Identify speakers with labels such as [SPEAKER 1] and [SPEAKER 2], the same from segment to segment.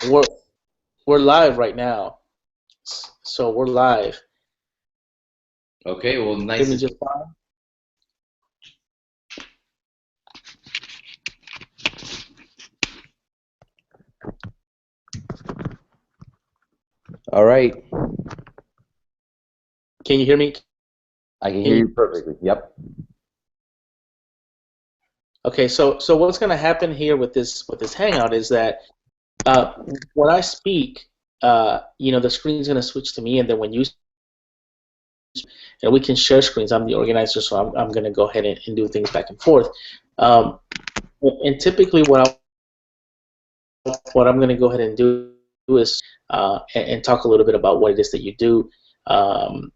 [SPEAKER 1] We're we're live right now, so we're live.
[SPEAKER 2] Okay, well,
[SPEAKER 1] Hear
[SPEAKER 2] nice
[SPEAKER 1] me
[SPEAKER 2] to.
[SPEAKER 1] just fine.
[SPEAKER 2] All right,
[SPEAKER 1] Can you hear me?
[SPEAKER 2] I can
[SPEAKER 1] Can
[SPEAKER 2] hear
[SPEAKER 1] you?
[SPEAKER 2] you perfectly. Yep.
[SPEAKER 1] Okay, so what's going to happen here with this Hangout is that uh, when I speak, the screen's going to switch to me, and then when you and we can share screens. I'm the organizer, so I'm going to go ahead and do things back and forth. Um, and typically, what I'm going to go ahead and do is and talk a little bit about what it is that you do. Um,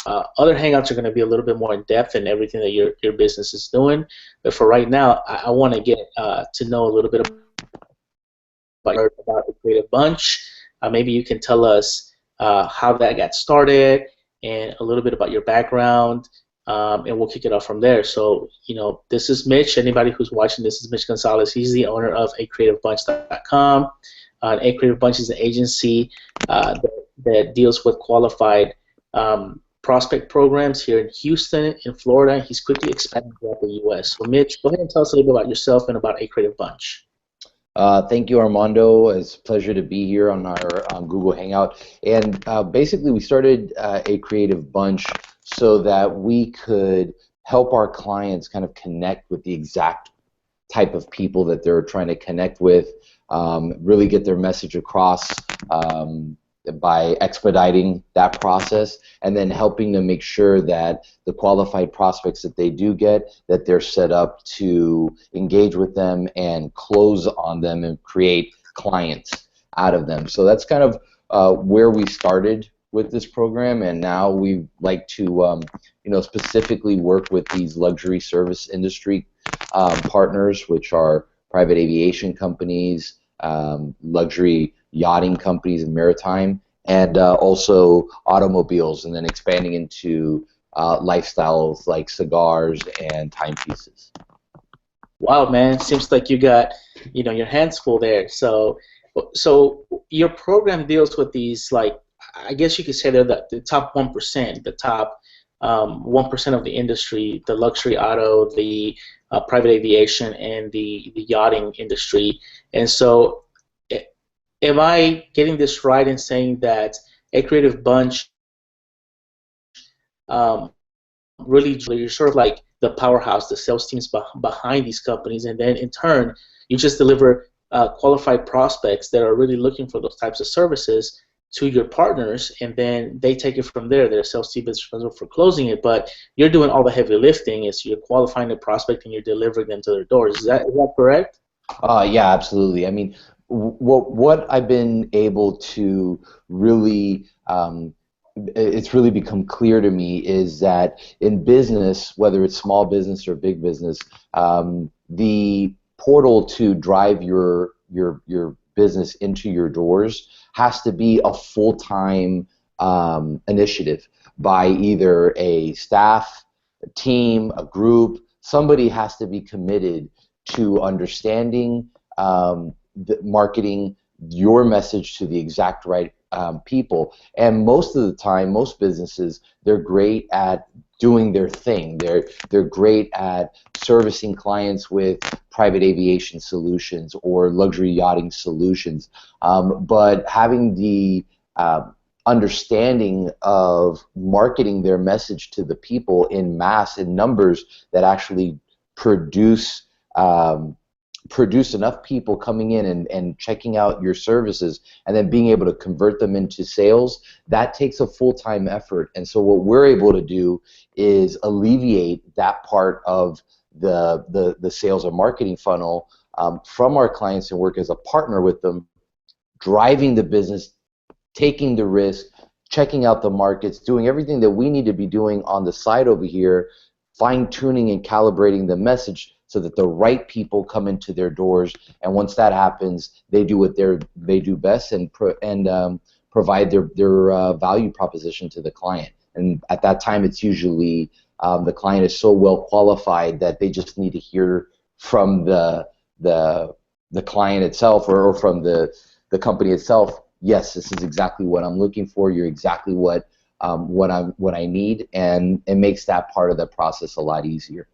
[SPEAKER 1] Other Hangouts are going to be a little bit more in depth in everything that your business is doing. But for right now, I want to get to know a little bit about the Creative Bunch. Maybe you can tell us how that got started and a little bit about your background, and we'll kick it off from there. So, this is Mitch. Anybody who's watching, this is Mitch Gonzalez. He's the owner of acreativebunch.com. A Creative Bunch is an agency that deals with qualified prospect programs here in Houston, in Florida. He's quickly expanding throughout the U.S. So, Mitch, go ahead and tell us a little bit about yourself and about A Creative Bunch.
[SPEAKER 2] Thank you, Armando. It's a pleasure to be here on our Google Hangout. And basically, we started a creative bunch so that we could help our clients kind of connect with the exact type of people that they're trying to connect with, really get their message across by expediting that process, and then helping them make sure that the qualified prospects that they do get, that they're set up to engage with them and close on them and create clients out of them. So that's kind of where we started with this program, and now we like to specifically work with these luxury service industry partners, which are private aviation companies, luxury yachting companies and maritime, and also automobiles, and then expanding into lifestyles like cigars and timepieces.
[SPEAKER 1] Wow, man, seems like you got, your hands full there. So your program deals with these, like, I guess you could say they're the top 1%, the top 1% of the industry, the luxury auto, the private aviation, and the yachting industry. And so, am I getting this right in saying that a creative bunch um, really you're sort of like the powerhouse, the sales teams behind these companies, and then in turn you just deliver qualified prospects that are really looking for those types of services to your partners, and then they take it from there. Their sales team is responsible for closing it, but you're doing all the heavy lifting. Is you're qualifying the prospect and you're delivering them to their doors. Is that correct?
[SPEAKER 2] Yeah, absolutely. I mean, what I've been able to really it's really become clear to me is that in business, whether it's small business or big business, the portal to drive your business into your doors has to be a full-time initiative by either a staff, a team, a group. Somebody has to be committed to understanding marketing your message to the exact right people. And most of the time, most businesses, they're great at doing their thing. They're great at servicing clients with private aviation solutions or luxury yachting solutions. But having the understanding of marketing their message to the people in mass, in numbers that actually produce produce enough people coming in and checking out your services, and then being able to convert them into sales, that takes a full-time effort. And so what we're able to do is alleviate that part of the sales and marketing funnel from our clients, and work as a partner with them, driving the business, taking the risk, checking out the markets, doing everything that we need to be doing on the side over here, fine-tuning and calibrating the message so that the right people come into their doors. And once that happens, they do what they do best, and provide their value proposition to the client. And at that time, it's usually the client is so well qualified that they just need to hear from the the client itself or from the company itself, yes, this is exactly what I'm looking for. You're exactly what I need, and it makes that part of the process a lot easier.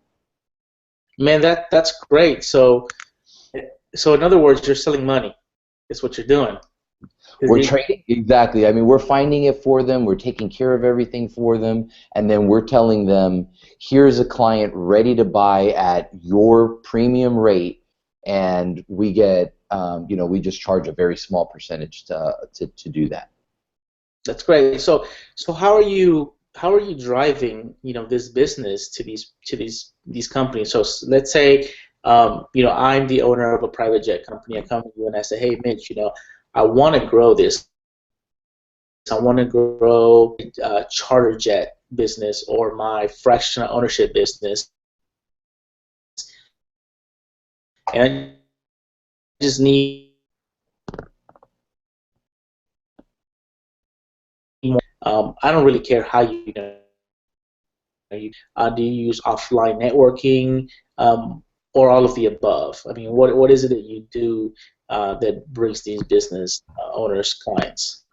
[SPEAKER 1] Man, that's great. So in other words, you're selling money. Is what you're doing. 'Cause
[SPEAKER 2] We're trading, exactly. I mean, we're finding it for them. We're taking care of everything for them, and then we're telling them, here's a client ready to buy at your premium rate, and we get, we just charge a very small percentage to do that.
[SPEAKER 1] That's great. So how are you driving this business to these companies? So let's say I'm the owner of a private jet company. I come to you and I say, hey Mitch, I want to grow this. I want to grow charter jet business or my fractional ownership business, and I just need more. I don't really care how do you use offline networking, or all of the above? I mean, what is it that you do that brings these business owners clients?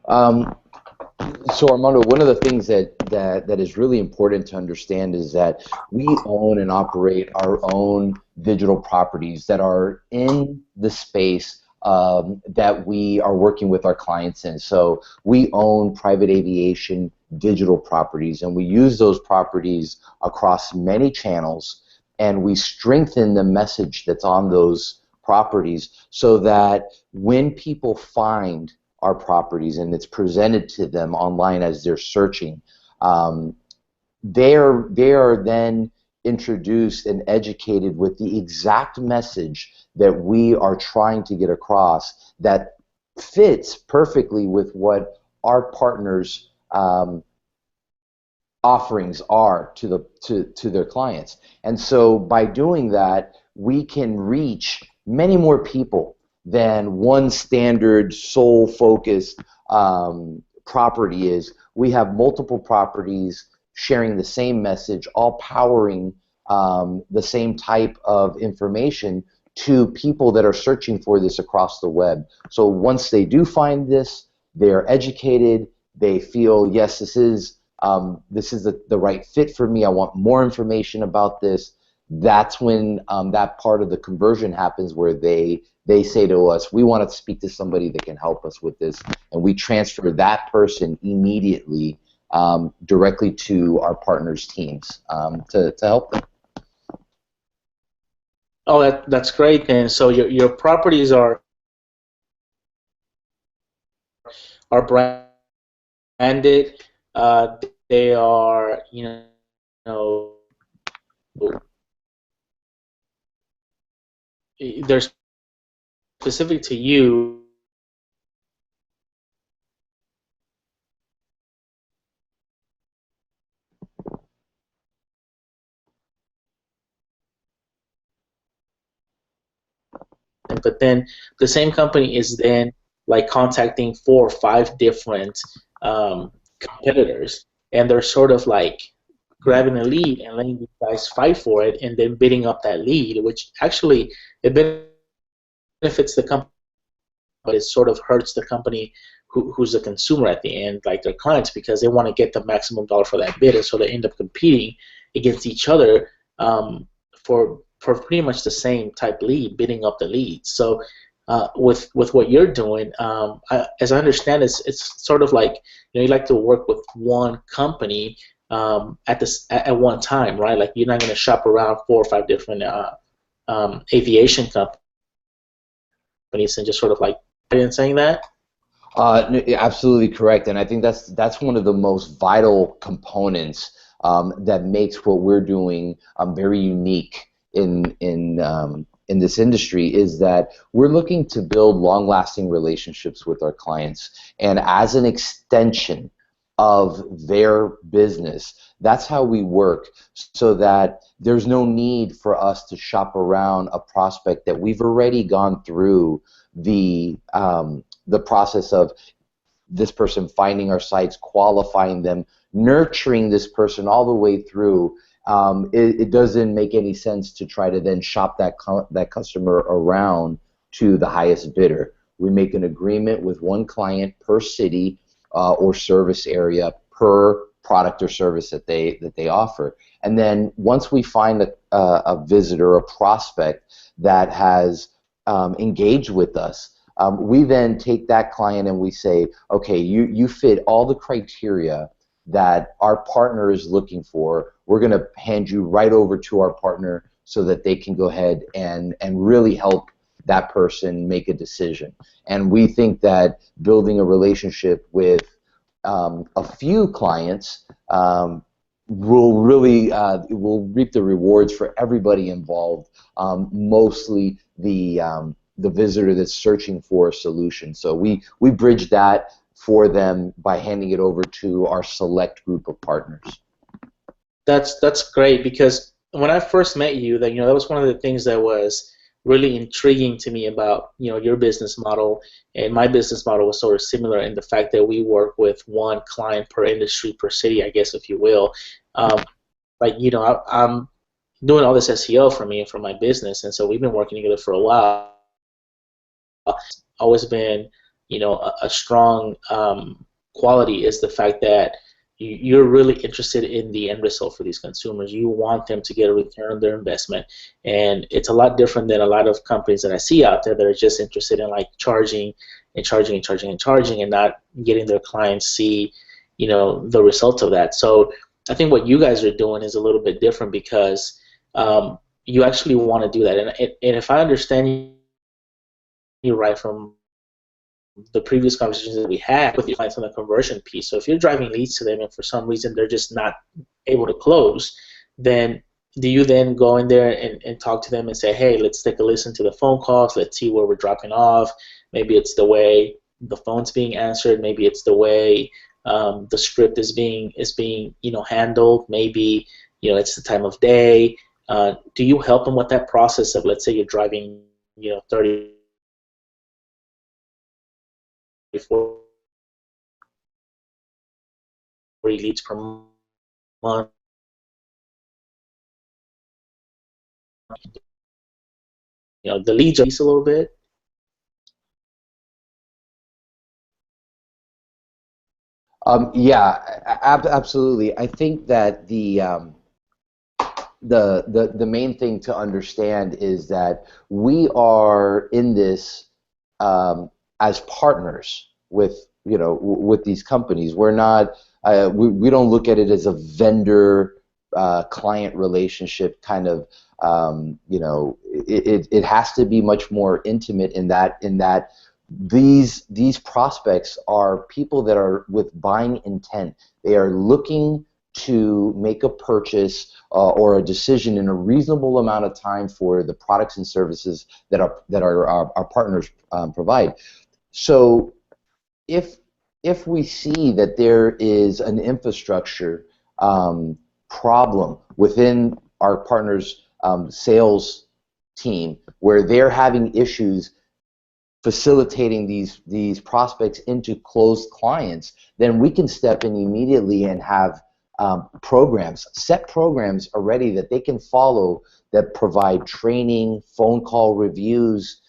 [SPEAKER 2] Um, so Armando, one of the things that is really important to understand is that we own and operate our own digital properties that are in the space that we are working with our clients in. So we own Private Aviation digital properties, and we use those properties across many channels, and we strengthen the message that's on those properties so that when people find our properties and it's presented to them online as they're searching, they are then introduced and educated with the exact message that we are trying to get across that fits perfectly with what our partners' offerings are to their clients. And so by doing that, we can reach many more people than one standard sole focused property is. We have multiple properties sharing the same message, all powering the same type of information to people that are searching for this across the web. So once they do find this, they're educated, they feel, yes, this is the right fit for me, I want more information about this. That's when that part of the conversion happens where they say to us, we want to speak to somebody that can help us with this, and we transfer that person immediately directly to our partners' teams to help them.
[SPEAKER 1] Oh, that's great. And so your properties are branded. They are know they're specific to you. But then the same company is then like contacting 4 or 5 different competitors, and they're sort of like grabbing a lead and letting you guys fight for it, and then bidding up that lead, which actually it benefits the company, but it sort of hurts the company who's the consumer at the end, like their clients, because they want to get the maximum dollar for that bid, and so they end up competing against each other for pretty much the same type lead, bidding up the lead. So with what you're doing, as I understand, it's sort of like you like to work with one company at one time, right? Like you're not going to shop around 4 or 5 different aviation companies and just sort of like in saying that.
[SPEAKER 2] Absolutely correct, and I think that's one of the most vital components that makes what we're doing very unique in this industry, is that we're looking to build long-lasting relationships with our clients, and as an extension of their business, that's how we work, so that there's no need for us to shop around a prospect that we've already gone through the process of this person finding our sites, qualifying them, nurturing this person all the way through, it doesn't make any sense to try to then shop that customer around to the highest bidder. We make an agreement with one client per city or service area per product or service that they offer. And then once we find a visitor, a prospect that has engaged with us, we then take that client and we say, okay, you fit all the criteria that our partner is looking for. We're going to hand you right over to our partner so that they can go ahead and really help that person make a decision. And we think that building a relationship with a few clients will really will reap the rewards for everybody involved, mostly the visitor that's searching for a solution. So we bridge that for them by handing it over to our select group of partners.
[SPEAKER 1] That's great, because when I first met you, that that was one of the things that was really intriguing to me about your business model, and my business model was sort of similar in the fact that we work with one client per industry, per city, I guess, if you will. Like I'm doing all this SEO for me and for my business, and so we've been working together for a while. Always been a strong quality is the fact that you're really interested in the end result for these consumers. You want them to get a return on their investment, and it's a lot different than a lot of companies that I see out there that are just interested in like charging and charging and charging and charging, and not getting their clients see the results of that. So I think what you guys are doing is a little bit different, because you actually want to do that. And if I understand you right from the previous conversations that we had with your clients on the conversion piece. So if you're driving leads to them and for some reason they're just not able to close, then do you then go in there and talk to them and say, hey, let's take a listen to the phone calls, let's see where we're dropping off. Maybe it's the way the phone's being answered, maybe it's the way the script is being handled, maybe it's the time of day. Do you help them with that process of, let's say you're driving 30 40 leads per month? The leads are a little bit.
[SPEAKER 2] Yeah, absolutely. I think that the main thing to understand is that we are in this as partners with with these companies. We're not we don't look at it as a vendor client relationship kind of. It has to be much more intimate in that these prospects are people that are with buying intent. They are looking to make a purchase or a decision in a reasonable amount of time for the products and services that our partners provide. So if we see that there is an infrastructure problem within our partners' sales team where they're having issues facilitating these prospects into closed clients, then we can step in immediately and have set programs already that they can follow that provide training, phone call reviews.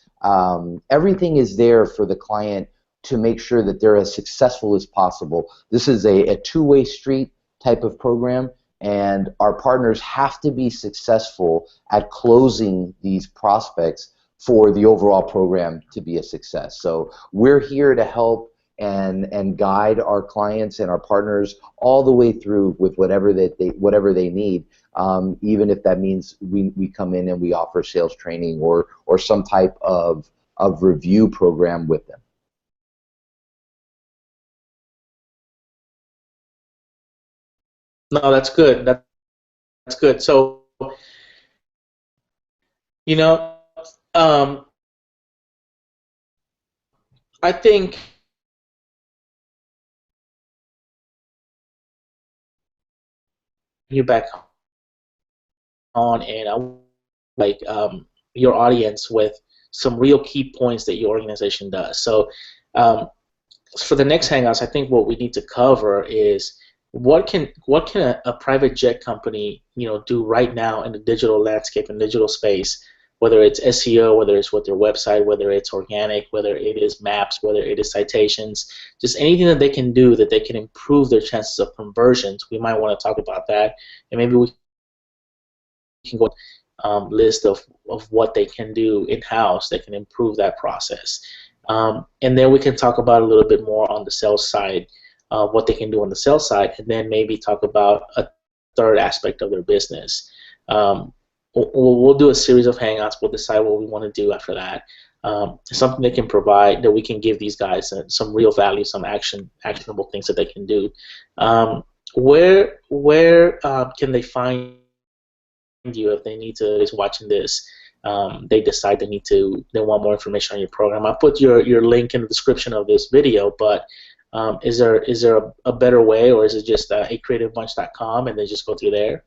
[SPEAKER 2] Everything is there for the client to make sure that they're as successful as possible. This is a two-way street type of program, and our partners have to be successful at closing these prospects for the overall program to be a success. So we're here to help and guide our clients and our partners all the way through with whatever they need, even if that means we come in and we offer sales training or some type of review program with them.
[SPEAKER 1] No, that's good. That's good. So, you know, um, I think you back on, and I like your audience with some real key points that your organization does. So, for the next Hangouts, I think what we need to cover is what can a private jet company do right now in the digital landscape and digital space, whether it's SEO, whether it's with their website, whether it's organic, whether it is maps, whether it is citations, just anything that they can do that they can improve their chances of conversions. We might want to talk about that, and maybe we can go list of what they can do in-house that can improve that process. And then we can talk about a little bit more on the sales side, what they can do on the sales side, and then maybe talk about a third aspect of their business. We'll do a series of hangouts. We'll decide what we want to do after that. Something they can provide that we can give these guys some real value, some actionable things that they can do. Where can they find you if they need to is watching this, they decide they want more information on your program? I'll put your link in the description of this video, but is there a better way, or is it just acreativebunch.com and then just go through there?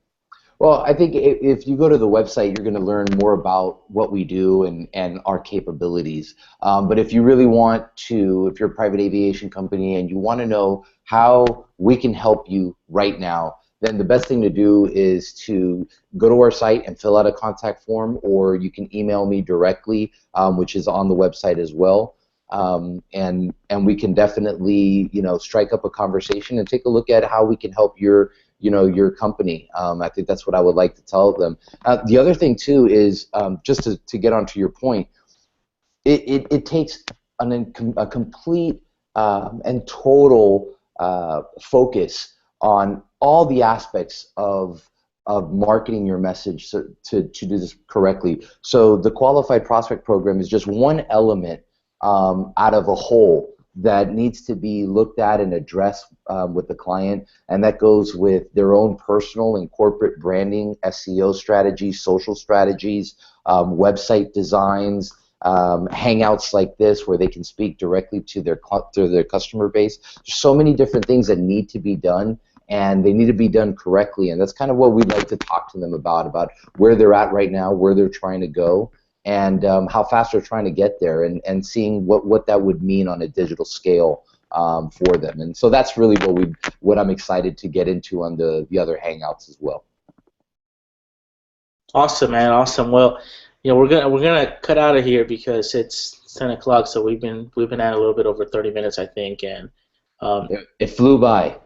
[SPEAKER 2] Well, I think if you go to the website, you're going to learn more about what we do and our capabilities. But if you really want to, if you're a private aviation company and you want to know how we can help you right now, then the best thing to do is to go to our site and fill out a contact form, or you can email me directly, which is on the website as well. And we can definitely strike up a conversation and take a look at how we can help your company. I think that's what I would like to tell them. The other thing too is just to get onto your point, it takes a complete and total focus on all the aspects of marketing your message to do this correctly. So the Qualified Prospect Program is just one element out of a whole that needs to be looked at and addressed with the client, and that goes with their own personal and corporate branding, SEO strategies, social strategies, website designs, hangouts like this where they can speak directly to their customer base. There's so many different things that need to be done, and they need to be done correctly, and that's kind of what we'd like to talk to them about where they're at right now, where they're trying to go, and how fast they're trying to get there, and seeing what that would mean on a digital scale for them. And so that's really what I'm excited to get into on the other hangouts as well.
[SPEAKER 1] Awesome, man. Awesome. Well, we're gonna cut out of here because it's 10 o'clock. So we've been at a little bit over 30 minutes, I think, and
[SPEAKER 2] it flew by.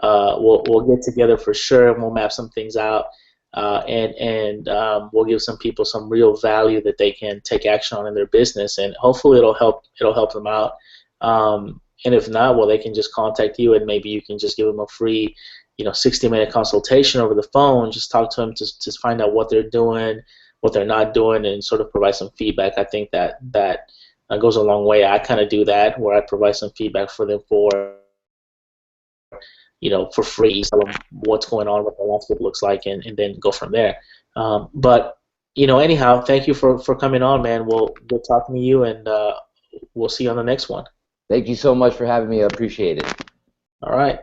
[SPEAKER 1] We'll get together for sure, and we'll map some things out. And we'll give some people some real value that they can take action on in their business, and hopefully it'll help them out. And if not, well, they can just contact you, and maybe you can just give them a free 60-minute consultation over the phone. Just talk to them to find out what they're doing, what they're not doing, and sort of provide some feedback. I think that goes a long way. I kind of do that, where I provide some feedback for them for free, tell them what's going on, what the landscape looks like, and then go from there. But anyhow, thank you for coming on, man. We'll talking to you, and we'll see you on the next one.
[SPEAKER 2] Thank you so much for having me. I appreciate it.
[SPEAKER 1] All right.